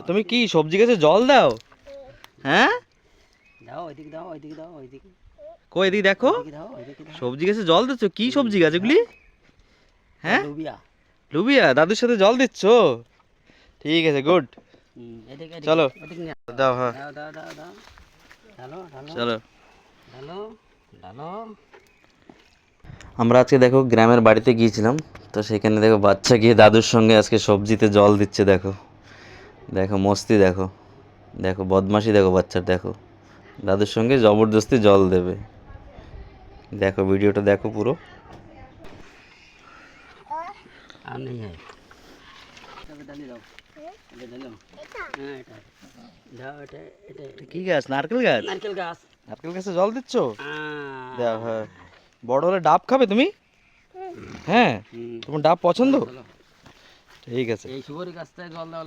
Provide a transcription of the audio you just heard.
তুমি কি সবজি গাছে জল দাও? হ্যাঁ, দাও ওইদিকে, দাও ওইদিকে, দাও ওইদিকে, কই এদিকে দেখো, ওইদিকে দাও, ওইদিকে দাও। সবজি গাছে জল দিচ্ছ? কি সবজি গাছ এগুলি? হ্যাঁ, লুবিয়া। লুবিয়া। দাদুর সাথে জল দিচ্ছ? ঠিক আছে, গুড। এদিকে, এদিকে, চলো এদিকে নিয়ে দাও। হ্যাঁ, দাও, দাও, দাও, দাও। ঢালো, ঢালো, চলো। ঢালো, ঢালো। আমরা আজকে দেখো গ্রামের বাড়িতে গিয়েছিলাম, তো সেখানে দেখো বাচ্চা গিয়ে দাদুর সঙ্গে আজকে সবজিতে জল দিচ্ছে। দেখো দেখো মস্তি, দেখো দেখো বদমাশি, দেখো বাচ্চার, দেখো দাদুর সঙ্গে জবরদস্তি জল দেবে। দেখো ভিডিওটা দেখো পুরো। আর নেই হয়। তবে ডালি দাও। এটা ডালো। হ্যাঁ, এটা। দাও, এটা, এটা। কি গাছ? নারকেল গাছ? নারকেল গাছ। নারকেল গাছে জল দিচ্ছ? আহ, দাও। হ্যাঁ, বড় হলে ডাব খাবে তুমি? হ্যাঁ, হুম। তোমার ডাব পছন্দ? চলো। ঠিক আছে। এই সুপারি গাছটায় জল দেওয়া